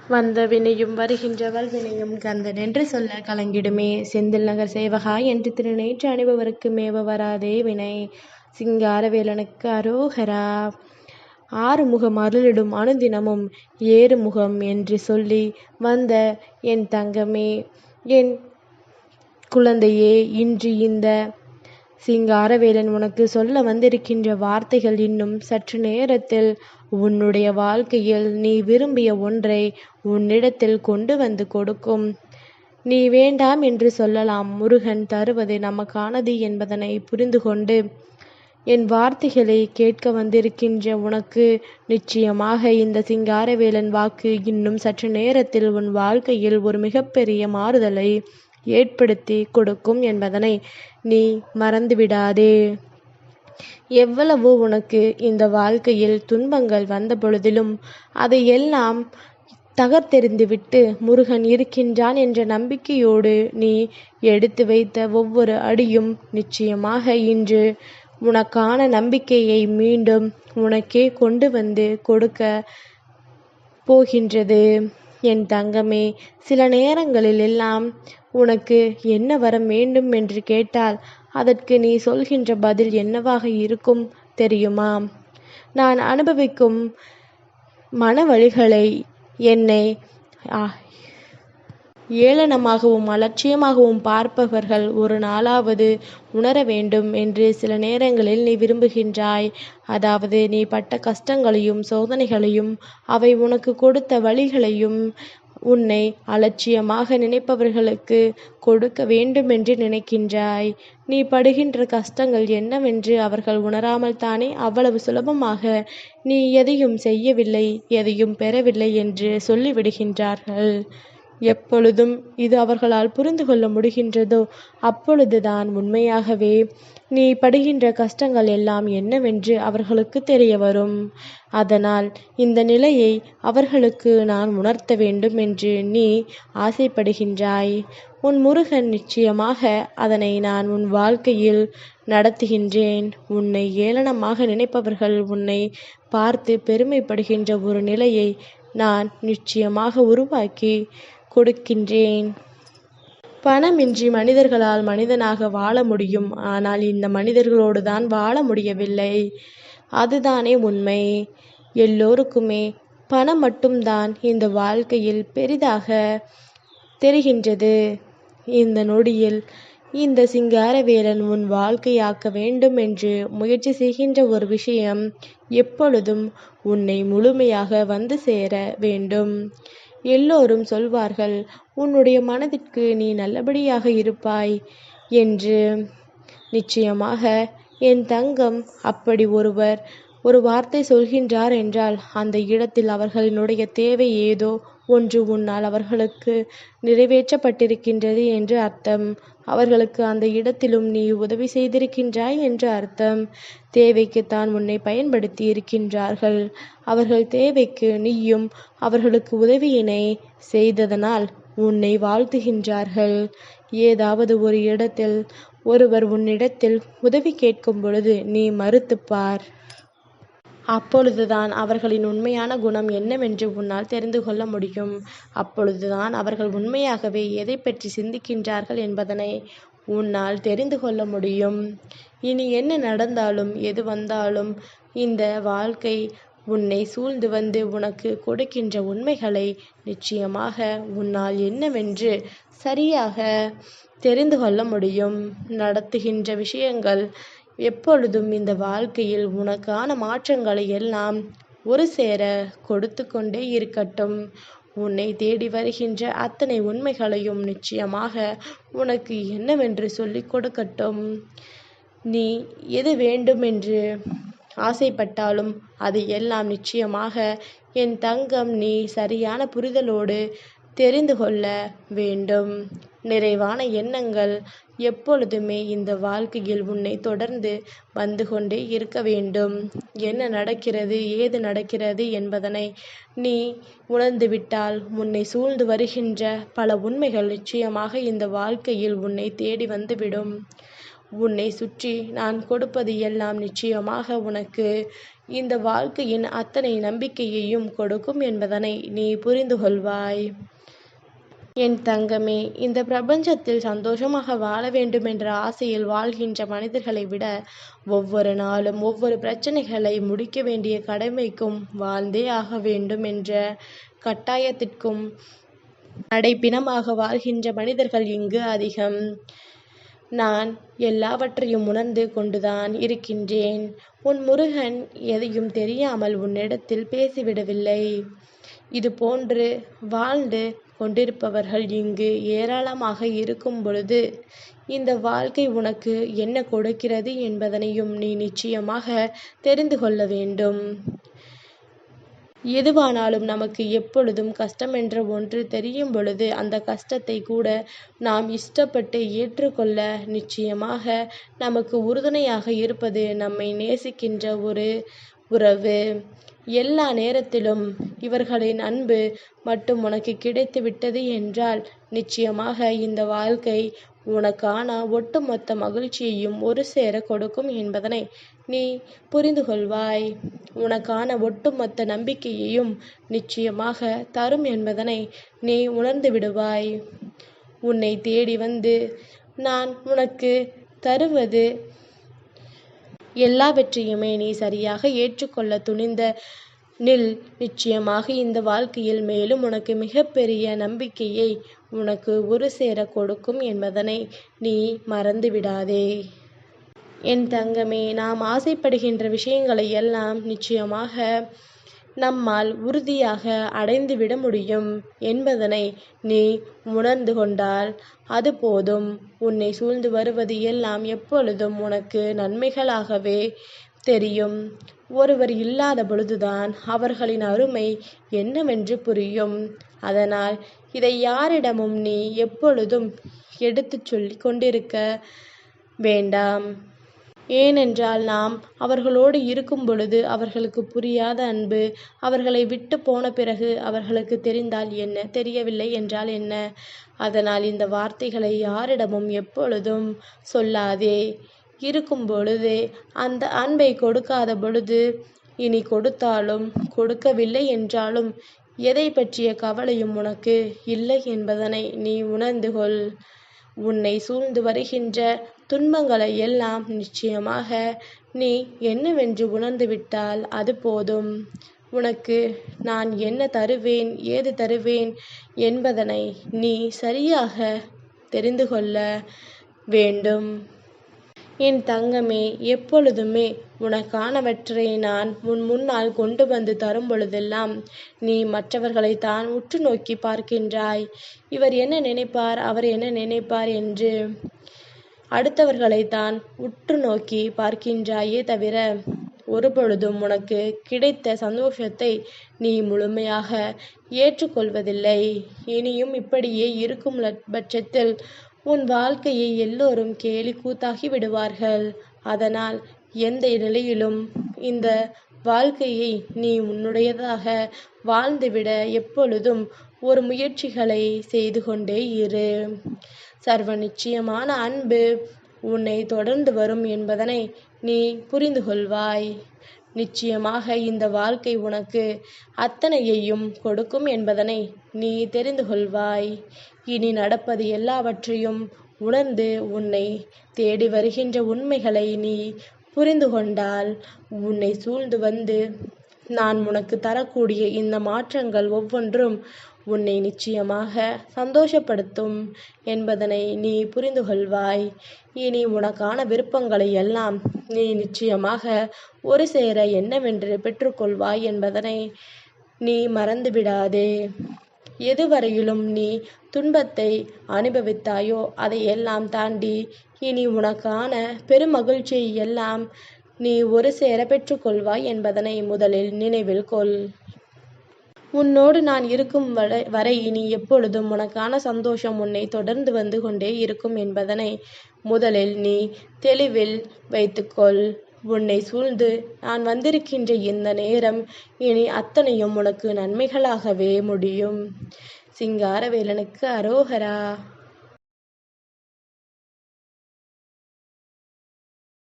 வந்த வினையும் வருகின்ற வல்வினையும் கந்தன் என்று சொல்ல கலங்கிடுமே. செந்தில் நகர் சேவகா என்று திருநேற்று அணிபவருக்கு மேவ வராதே வினை. சிங்காரவேலனுக்கு அரோகரா. ஆறுமுகம் அருளிடும் அனுதினமும் ஏறுமுகம் என்று சொல்லி வந்த என் தங்கமே, என் குழந்தையே, இன்று இந்த சிங்காரவேலன் உனக்கு சொல்ல வந்திருக்கின்ற வார்த்தைகள் இன்னும் சற்று நேரத்தில் உன்னுடைய வாழ்க்கையில் நீ விரும்பிய ஒன்றை உன்னிடத்தில் கொண்டு வந்து கொடுக்கும். நீ வேண்டாம் என்று சொல்லலாம், முருகன் தருவது நமக்கானது என்பதனை புரிந்து கொண்டு என் வார்த்தைகளை கேட்க வந்திருக்கின்ற உனக்கு நிச்சயமாக இந்த சிங்காரவேலன் வாக்கு இன்னும் சற்று நேரத்தில் உன் வாழ்க்கையில் ஒரு மிகப்பெரிய மாறுதலை ஏற்படுத்தி கொடுக்கும் என்பதனை நீ மறந்துவிடாதே. எவ்வளவோ உனக்கு இந்த வாழ்க்கையில் துன்பங்கள் வந்த பொழுதிலும் அதையெல்லாம் தகர்த்தெறிந்துவிட்டு முருகன் இருக்கின்றான் என்ற நம்பிக்கையோடு நீ எடுத்து வைத்த ஒவ்வொரு அடியும் நிச்சயமாக இன்று உனக்கான நம்பிக்கையை மீண்டும் உனக்கே கொண்டு வந்து கொடுக்க போகின்றது. என் தங்கமே, சில நேரங்களில் எல்லாம் உனக்கு என்ன வரம் வேண்டும் என்று கேட்டால் அதற்கு நீ சொல்கின்ற பதில் என்னவாக இருக்கும் தெரியுமா? நான் அனுபவிக்கும் மன வலிகளை என்னை ஏளனமாகவும் அலட்சியமாகவும் பார்ப்பவர்கள் ஒரு நாளாவது உணர வேண்டும் என்று சில நேரங்களில் நீ விரும்புகின்றாய். அதாவது நீ பட்ட கஷ்டங்களையும் சோதனைகளையும் அவை உனக்கு கொடுத்த வழிகளையும் உன்னை அலட்சியமாக நினைப்பவர்களுக்கு கொடுக்க வேண்டும் என்று நினைக்கின்றாய். நீ படுகின்ற கஷ்டங்கள் என்னவென்று அவர்கள் உணராமல் தானே அவ்வளவு சுலபமாக நீ எதையும் செய்யவில்லை, எதையும் பெறவில்லை என்று சொல்லிவிடுகின்றார்கள். எப்பொழுதும் இது அவர்களால் புரிந்து கொள்ள முடிகின்றதோ அப்பொழுதுதான் உண்மையாகவே நீ படுகின்ற கஷ்டங்கள் எல்லாம் என்னவென்று அவர்களுக்கு தெரிய வரும். அதனால் இந்த நிலையை அவர்களுக்கு நான் உணர்த்த வேண்டும் என்று நீ ஆசைப்படுகின்றாய். உன் முருகன் நிச்சயமாக அதனை நான் உன் வாழ்க்கையில் நடத்துகின்றேன். உன்னை ஏளனமாக நினைப்பவர்கள் உன்னை பார்த்து பெருமைப்படுகின்ற ஒரு நிலையை நான் நிச்சயமாக உருவாக்கி கொடுக்கின்றேன். பணமின்றி மனிதர்களால் மனிதனாக வாழ முடியும், ஆனால் இந்த மனிதர்களோடு தான் வாழ முடியவில்லை. அதுதானே உண்மை. எல்லோருக்குமே பணம் மட்டும்தான் இந்த வாழ்க்கையில் பெரிதாக தெரிகின்றது. இந்த நொடியில் இந்த சிங்காரவேலன் உன் வாழ்க்கையாக்க வேண்டும் என்று முயற்சி செய்கின்ற ஒரு விஷயம் எப்பொழுதும் உன்னை முழுமையாக வந்து சேர வேண்டும். எல்லோரும் சொல்வார்கள், உன்னுடைய மனதிற்கு நீ நல்லபடியாக இருப்பாய் என்று. நிச்சயமாக என் தங்கம், அப்படி ஒருவர் ஒரு வார்த்தை சொல்கின்றார் என்றால் அந்த இடத்தில் அவர்களினுடைய தேவை ஏதோ ஒன்று உன்னால் அவர்களுக்கு நிறைவேற்றப்பட்டிருக்கின்றது என்று அர்த்தம். அவர்களுக்கு அந்த இடத்திலும் நீ உதவி செய்திருக்கின்றாய் என்று அர்த்தம். தேவைக்குத்தான் உன்னை பயன்படுத்தி இருக்கின்றார்கள். அவர்கள் தேவைக்கு நீயும் அவர்களுக்கு உதவியினை செய்ததனால் உன்னை வாழ்த்துகின்றார்கள். ஏதாவது ஒரு இடத்தில் ஒருவர் உன்னிடத்தில் உதவி கேட்கும் பொழுது நீ மறுத்துப்பார். அப்பொழுதுதான் அவர்களின் உண்மையான குணம் என்னவென்று உன்னால் தெரிந்து கொள்ள முடியும். அப்பொழுதுதான் அவர்கள் உண்மையாகவே எதை பற்றி சிந்திக்கின்றார்கள் என்பதனை உன்னால் தெரிந்து கொள்ள முடியும். இனி என்ன நடந்தாலும் எது வந்தாலும் இந்த வாழ்க்கை உன்னை சூழ்ந்து வந்து உனக்கு கொடுக்கின்ற உண்மைகளை நிச்சயமாக உன்னால் என்னவென்று சரியாக தெரிந்து கொள்ள முடியும். நடத்துகின்ற விஷயங்கள் எப்பொழுதும் இந்த வாழ்க்கையில் உனக்கான மாற்றங்களை எல்லாம் ஒரு சேர கொடுத்து கொண்டே இருக்கட்டும். உன்னை தேடி வருகின்ற அத்தனை உண்மைகளையும் நிச்சயமாக உனக்கு என்னவென்று சொல்லிக் கொடுக்கட்டும். நீ எது வேண்டுமென்று ஆசைப்பட்டாலும் அது எல்லாம் நிச்சயமாக என் தங்கம் நீ சரியான புரிதலோடு தெரிந்து கொள்ள வேண்டும். நிறைவான எண்ணங்கள் எப்பொழுதுமே இந்த வாழ்க்கையில் உன்னை தொடர்ந்து வந்து கொண்டே இருக்க வேண்டும். என்ன நடக்கிறது, ஏது நடக்கிறது என்பதனை நீ உணர்ந்துவிட்டால் உன்னை சூழ்ந்து வருகின்ற பல உண்மைகள் நிச்சயமாக இந்த வாழ்க்கையில் உன்னை தேடி வந்துவிடும். உன்னை சுற்றி நான் கொடுப்பது எல்லாம் நிச்சயமாக உனக்கு இந்த வாழ்க்கையின் அத்தனை நம்பிக்கையையும் கொடுக்கும் என்பதனை நீ புரிந்து கொள்வாய். என் தங்கமே, இந்த பிரபஞ்சத்தில் சந்தோஷமாக வாழ வேண்டும் என்ற ஆசையில் வாழ்கின்ற மனிதர்களை விட ஒவ்வொரு நாளும் ஒவ்வொரு பிரச்சனைகளை முடிக்க வேண்டிய கடமைக்கும் வாழ்ந்தே ஆக வேண்டும் என்ற கட்டாயத்திற்கும் நடைப்பிணமாக வாழ்கின்ற மனிதர்கள் இங்கு அதிகம். நான் எல்லாவற்றையும் உணர்ந்து கொண்டுதான் இருக்கின்றேன். உன் முருகன் எதையும் தெரியாமல் உன்னிடத்தில் பேசிவிடவில்லை. இது போன்று வாழ்ந்து கொண்டிருப்பவர்கள் இங்கு ஏராளமாக இருக்கும் பொழுது இந்த வாழ்க்கை உனக்கு என்ன கொடுக்கிறது என்பதனையும் நீ நிச்சயமாக தெரிந்து கொள்ள வேண்டும். எதுவானாலும் நமக்கு எப்பொழுதும் கஷ்டம் என்ற ஒன்று தெரியும் பொழுது அந்த கஷ்டத்தை கூட நாம் இஷ்டப்பட்டு ஏற்றுக்கொள்ள நிச்சயமாக நமக்கு உறுதுணையாக இருப்பது நம்மை நேசிக்கின்ற ஒரு உறவு. எல்லா நேரத்திலும் இவர்களின் அன்பு மட்டும் உனக்கு கிடைத்து விட்டது என்றால் நிச்சயமாக இந்த வாழ்க்கை உனக்கான ஒட்டுமொத்த மகிழ்ச்சியையும் ஒரு சேர கொடுக்கும் என்பதனை நீ புரிந்து கொள்வாய். உனக்கான ஒட்டுமொத்த நம்பிக்கையையும் நிச்சயமாக தரும் என்பதனை நீ உணர்ந்து விடுவாய். உன்னை தேடி வந்து நான் உனக்கு தருவது எல்லாவற்றையுமே நீ சரியாக ஏற்றுக்கொள்ள துணிந்த நில். நிச்சயமாக இந்த வாழ்க்கையில் மேலும் உனக்கு மிகப்பெரிய நம்பிக்கையை உனக்கு ஒரு சேர கொடுக்கும் என்பதனை நீ மறந்து விடாதே. என் தங்கமே, நாம் ஆசைப்படுகின்ற விஷயங்களை எல்லாம் நிச்சயமாக நம்மால் உறுதியாக அடைந்துவிட முடியும் என்பதனை நீ உணர்ந்து கொண்டால் அது போதும். உன்னை சூழ்ந்து வருவது எல்லாம் எப்பொழுதும் உனக்கு நன்மைகளாகவே தெரியும். ஒருவர் இல்லாத பொழுதுதான் அவர்களின் அருமை என்னவென்று புரியும். அதனால் இதை யாரிடமும் நீ எப்பொழுதும் எடுத்துச் சொல்லி கொண்டிருக்க வேண்டாம். ஏனென்றால் நாம் அவர்களோடு இருக்கும் பொழுது அவர்களுக்கு புரியாத அன்பு அவர்களை விட்டு போன பிறகு அவர்களுக்கு தெரிந்தால் என்ன, தெரியவில்லை என்றால் என்ன. அதனால் இந்த வார்த்தைகளை யாரிடமும் எப்பொழுதும் சொல்லாதே. இருக்கும் பொழுது அந்த அன்பை கொடுக்காத பொழுது இனி கொடுத்தாலும் கொடுக்கவில்லை என்றாலும் எதை பற்றிய கவலையும் உனக்கு இல்லை என்பதனை நீ உணர்ந்து கொள். உன்னை சூழ்ந்து வருகின்ற துன்பங்களை எல்லாம் நிச்சயமாக நீ என்னவென்று உணர்ந்து விட்டால் அது போதும். உனக்கு நான் என்ன தருவேன், ஏது தருவேன் என்பதனை நீ சரியாக தெரிந்து கொள்ள வேண்டும். என் தங்கமே, எப்பொழுதுமே உனக்கானவற்றை நான் முன்னால் கொண்டு வந்து தரும் பொழுதெல்லாம் நீ மற்றவர்களை தான் உற்று நோக்கி பார்க்கின்றாய். இவர் என்ன நினைப்பார், அவர் என்ன நினைப்பார் என்று அடுத்தவர்களைத்தான் உற்று நோக்கி பார்க்கின்றாயே தவிர ஒருபொழுதும் உனக்கு கிடைத்த சந்தோஷத்தை நீ முழுமையாக ஏற்றுக்கொள்வதில்லை. இனியும் இப்படியே இருக்கும் பட்சத்தில் உன் வாழ்க்கையை எல்லோரும் கேலி கூத்தாகி விடுவார்கள். அதனால் எந்த நிலையிலும் இந்த வாழ்க்கையை நீ உன்னுடையதாக வாழ்ந்துவிட எப்பொழுதும் ஒரு முயற்சிகளை செய்து கொண்டே இரு. சர்வ நிச்சயமான அன்பு உன்னை தொடர்ந்து வரும் என்பதனை நீ புரிந்து கொள்வாய். நிச்சயமாக இந்த வாழ்க்கை உனக்கு அத்தனையையும் கொடுக்கும் என்பதனை நீ தெரிந்து கொள்வாய். இனி நடப்பது எல்லாவற்றையும் உணர்ந்து உன்னை தேடி வருகின்ற உண்மைகளை நீ புரிந்து கொண்டால் உன்னை சூழ்ந்து வந்து நான் உனக்கு தரக்கூடிய இந்த மாற்றங்கள் ஒவ்வொன்றும் உன்னை நிச்சயமாக சந்தோஷப்படுத்தும் என்பதனை நீ புரிந்து கொள்வாய். இனி உனக்கான விருப்பங்களை எல்லாம் நீ நிச்சயமாக ஒரு சேர என்னவென்று பெற்றுக்கொள்வாய் என்பதனை நீ மறந்துவிடாதே. எதுவரையிலும் நீ துன்பத்தை அனுபவித்தாயோ அதையெல்லாம் தாண்டி இனி உனக்கான பெருமகிழ்ச்சியை எல்லாம் நீ ஒரு சேர பெற்றுக்கொள்வாய் என்பதனை முதலில் நினைவில் கொள். உன்னோடு நான் இருக்கும் வரை இனி எப்பொழுதும் உனக்கான சந்தோஷம் உன்னை தொடர்ந்து வந்து கொண்டே இருக்கும் என்பதனை முதலில் நீ தெளிவில் வைத்துக்கொள். உன்னை சூழ்ந்து நான் வந்திருக்கின்ற இந்த நேரம் இனி அத்தனையும் உனக்கு நன்மைகளாகவே முடியும். சிங்காரவேலனுக்கு அரோகரா.